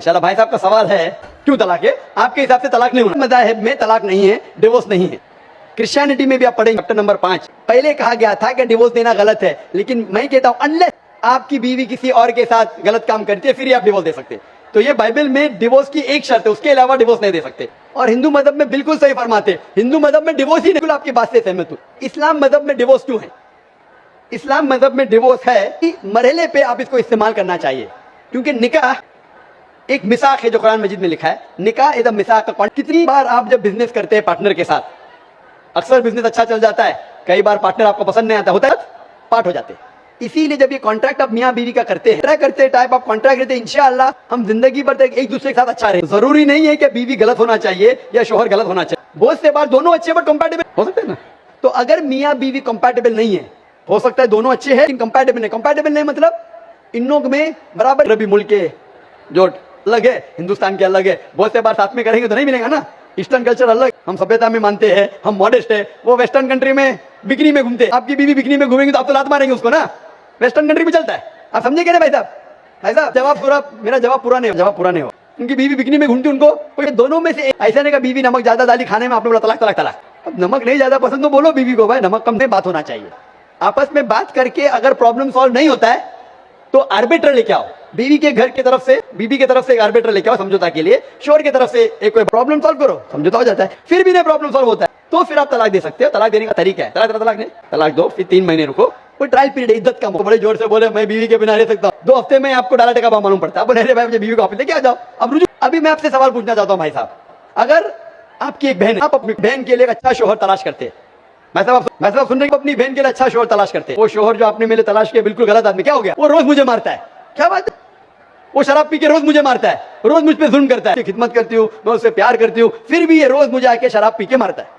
शाला भाई साहब का सवाल है क्यों तलाक है? आपके हिसाब से तलाक नहीं होना, मज़ाहिब में तलाक नहीं है, डिवोर्स नहीं है। क्रिश्चियनिटी में भी आप पढ़ेंगे चैप्टर नंबर 5, पहले कहा गया था कि डिवोर्स देना गलत है, लेकिन मैं कहता हूं अनलेस आपकी बीवी किसी और के साथ गलत काम करती है फिर ही आप डिवोर्स दे सकते। तो ये बाइबल में डिवोर्स की एक शर्त है, उसके अलावा डिवोर्स नहीं दे सकते। और हिंदू मजहब में बिल्कुल सही फरमाते, हिंदू मजहब में डिवोर्स ही नहीं। आपकी बात से सहमत हूं। इस्लाम मजहब में डिवोर्स क्यों है? इस्लाम मजहब में डिवोर्स है कि मरहले पे आप इसको इस्तेमाल करना चाहिए, क्योंकि निकाह एक मिसाक है जो कुरान मजीद में लिखा है। निकाह इज अ मिसाक का कॉन्ट्रैक्ट। कितनी बार आप जब बिजनेस करते हैं पार्टनर के साथ, अक्सर बिजनेस अच्छा चल जाता है, कई बार पार्टनर आपको पसंद नहीं आता, होता है पार्ट हो जाते हैं। इसीलिए जब ये कॉन्ट्रैक्ट आप मियां बीवी का करते हैं टाइप आप कॉन्ट्रैक्ट लेते हैं, इंशाअल्लाह हम जिंदगी भर तक एक दूसरे के साथ अच्छा रहे। जरूरी नहीं है कि बीवी गलत होना चाहिए या शोहर गलत होना चाहिए, बहुत से बार दोनों अच्छे बट कंपैटिबल हो सकते हैं ना। तो अगर मियां बीवी कंपैटिबल नहीं है, हो सकता है दोनों अच्छे हैं लेकिन कंपैटिबल नहीं। कंपैटिबल नहीं मतलब इन लोग में बराबर रबी मुल्क के जो अलग है, हिंदुस्तान के अलग है, बहुत से बार साथ में करेंगे तो नहीं मिलेगा ना। ईस्टर्न कल्चर अलग, हम सभ्यता में मानते हैं, हम मॉडेस्ट है। वो वेस्टर्न कंट्री में बिकनी में घूमते हैं, आपकी बीवी बिकनी में घूमेंगे तो आप तो लात मारेंगे उसको ना। वेस्टर्न कंट्री में चलता है, आप समझे क्या ना भाई साहब? भाई साहब जवाब पूरा, मेरा जवाब पूरा नहीं हो। उनकी बीवी बिकनी में घूमती, उनको कोई दोनों में से ऐसा नहीं का बीवी नमक ज्यादा डाली खाने में, आपने बोला तलाक तलाक तलाक। अब नमक नहीं ज्यादा पसंद तो बोलो बीवी को भाई नमक कम से बात होना चाहिए। आपस में बात करके अगर प्रॉब्लम सॉल्व नहीं होता है तो आर्बिटर लेके आओ, बीवी के घर की तरफ से, बीवी की तरफ से एक आर्बिटर लेके आओ समझौता के लिए, शोहर की तरफ से एक कोई प्रॉब्लम सॉल्व करो, समझौता हो जाता है। फिर भी नहीं प्रॉब्लम सॉल्व होता है तो फिर आप तलाक दे सकते हो। तलाक देने का तरीका है, तलाक दो, फिर 3 महीने रुको, कोई ट्रायल पीरियड, इज्जत कम हो। बड़े जोर से बोले मैं बीवी के बिना रह सकता हूँ, 2 हफ्ते में आपको डाला टेका मालूम पड़ता है। अब नहीं भाई मुझे बीवी को वापस लेके आ जाओ, अब रुजू। अभी मैं आपसे सवाल पूछना चाहता हूँ भाई साहब, अगर आपकी एक बहन है, आप अपनी बहन के लिए एक अच्छा शोहर तलाश करते हैं, मैं साहब सुन रहे हैं, अपनी बहन के लिए अच्छा शोहर तलाश करते हैं, वो शोहर जो आपने मेरे तलाश किया बिल्कुल गलत आदमी, क्या हो गया? वो रोज मुझे मारता है। क्या बात है? वो शराब पी के रोज मुझे मारता है, रोज मुझ पे जुल्म करता है। खिदमत करती हूँ, मैं उससे प्यार करती हूँ, फिर भी ये रोज मुझे आके शराब पी के मारता है।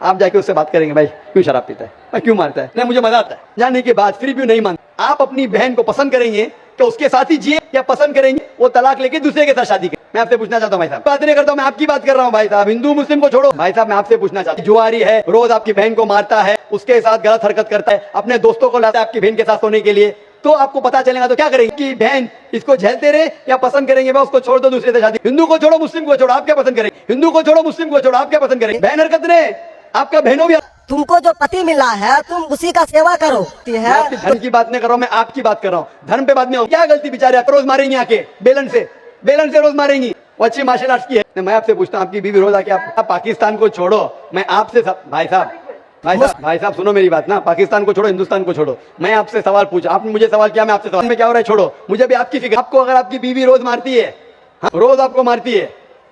आप जाके उससे बात करेंगे भाई क्यों शराब पीता है, मैं क्यों मारता है? नहीं मुझे मजा आता है। जानने के बाद फिर भी नहीं मानते। आप अपनी बहन को पसंद करेंगे कि उसके साथ ही जिए, या पसंद करेंगे वो तलाक लेके दूसरे के साथ शादी करे? मैं आपसे पूछना चाहता हूँ भाई साहब, बात नहीं करता हूँ, मैं आपकी बात कर रहा हूँ भाई साहब। हिंदू मुस्लिम को छोड़ो भाई साहब, मैं आपसे पूछना चाहता हूँ, जुआरी है, रोज आपकी बहन को मारता है, उसके साथ गलत हरकत करता है, अपने दोस्तों को लाता है आपकी बहन के साथ सोने के लिए, तो आपको पता चलेगा तो क्या करेंगे कि बहन इसको झेलते रहे या पसंद करेंगे मैं उसको छोड़ दो दूसरे से शादी? हिंदू को छोड़ो मुस्लिम को छोड़ो, आप क्या पसंद करेंगे? हिंदू को छोड़ो मुस्लिम को छोड़ो, आप क्या पसंद करेंगे? बहन हरकत ने आपका बहनों भी, तुमको जो पति मिला है तुम उसी का सेवा करो। मैं आपकी धर्म की बात नहीं कर रहा हूँ, मैं आपकी बात कर रहा हूँ, धर्म पे बात नहीं हो। क्या गलती बेचारे रोज मारेंगी आके बेलन से रोज मारेंगी, वो अच्छी मार्शल आर्ट्स की है। मैं आपसे पूछता हूँ, आपकी बीवी रोज आके आप पाकिस्तान को छोड़ो, मैं आपसे भाई साहब सुनो मेरी बात ना, पाकिस्तान को छोड़ो हिंदुस्तान को छोड़ो, मैं आपसे सवाल पूछा, आपने मुझे सवाल किया, मैं आपसे सवाल में क्या हो रहा है छोड़ो, मुझे भी आपकी फिक्र। आपको अगर आपकी बीवी रोज मारती है, रोज आपको मारती है,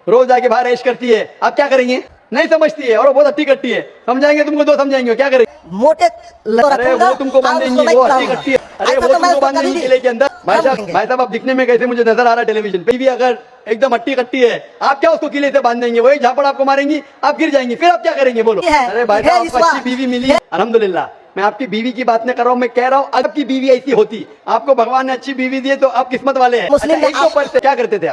रोज आके बाहर ऐश करती है, आप क्या करेंगे? नहीं समझती है और वो बहुत अच्छी करती है, समझाएंगे तुमको तो समझाएंगे, क्या करेंगे? मोटे अरे वो तुमको बांधेंगी, वो अच्छी करती है, अरे वो तुमको बांधेंगी किले के अंदर। भाई साहब आप दिखने में कैसे मुझे नजर आ रहा है टेलीविजन पे, भी अगर एकदम अट्टी कट्टी है, आप क्या उसको किले से बांध देंगे? वही झापड़ आपको मारेंगी, आप गिर जाएंगी, फिर आप क्या करेंगे बोलो? अरे भाई साहब आपको अच्छी बीवी मिली, अल्हम्दुलिल्लाह। मैं आपकी बीवी की बात नहीं कर रहा हूँ, मैं कह रहा हूँ अगर आपकी बीवी ऐसी होती, आपको भगवान ने अच्छी बीवी दी है तो आप किस्मत वाले हैं। क्या करते थे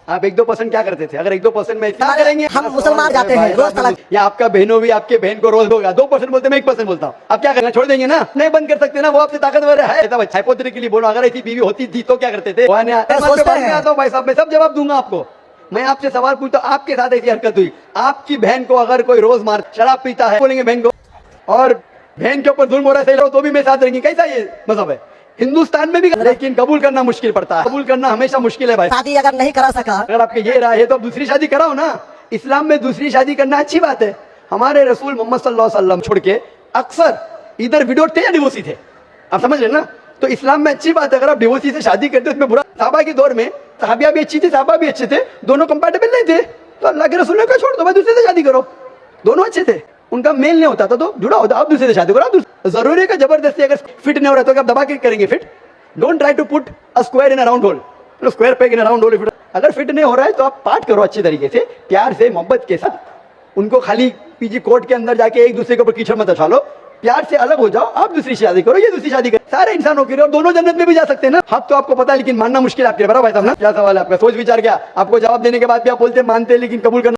आप 1-2% क्या करते थे? अगर 1-2% में क्या करेंगे? हम मुसलमान जाते हैं रोज तलाक, या आपका बहनों भी आपके बहन को रोज होगा, 2% बोलते मैं 1% बोलता हूँ, आप क्या करना? छोड़ देंगे ना? नहीं बंद कर सकते ना, वो आपसे ताकतवर है। हाइपोथेटिकली बोलो, अगर ऐसी बीवी होती थी तो क्या करते थे? भाई साहब मैं सब जवाब दूंगा आपको। मैं आपसे सवाल पूछता हूँ, आपके साथ ऐसी हरकत हुई, आपकी बहन को अगर कोई रोज मार शराब पीता है, बोलेंगे बहन को, और बहन के ऊपर जुल्म हो रहा है तो भी मैं साथ रहेंगे? कैसा ये मजहब है? हिंदुस्तान में भी, लेकिन कबूल करना मुश्किल पड़ता है, कबूल करना हमेशा मुश्किल है भाई। शादी अगर नहीं करा सका, अगर आपके ये राय है तो आप दूसरी शादी कराओ ना। इस्लाम में दूसरी शादी करना अच्छी बात है। हमारे रसूल मोहम्मद सल्लल्लाहु अलैहि वसल्लम छोड़ के अक्सर इधर विडोड थे या डिवोर्सी थे, आप समझ रहे ना? तो इस्लाम में अच्छी बात है अगर आप डिवोर्सी से शादी करते हो, उसमें बुरा। साहबा के दौर में सहाबिया भी अच्छी थी, साहबा भी अच्छे थे, दोनों कंपैटिबल नहीं थे, तो अल्लाह के रसूल ने कहा छोड़ दो भाई, दूसरे से शादी करो। दोनों अच्छे थे, उनका मेल नहीं होता था तो जुड़ा होता, आप दूसरे से शादी करो। आप जरूरी है कि जबरदस्ती अगर फिट नहीं हो रहा तो आप दबा के करेंगे fit? Don't try to put a square in a round hole, square peg in a round hole. अगर फिट नहीं हो रहा है तो आप पार्ट करो अच्छे तरीके से, प्यार से, मोहब्बत के साथ। उनको खाली पीजी कोर्ट के अंदर जाके एक दूसरे के ऊपर कीचड़ मत उछालो, प्यार से अलग हो जाओ, आप दूसरी शादी करो, ये दूसरी शादी करो, सारे इंसानों के लिए, और दोनों जन्नत में भी जा सकते हैं ना। हक तो आपको पता है लेकिन मानना मुश्किल आपके, बराबर भाई साहब ना? क्या सवाल है आपका? सोच विचार क्या? आपको जवाब देने के बाद भी आप बोलते मानते लेकिन कबूल करना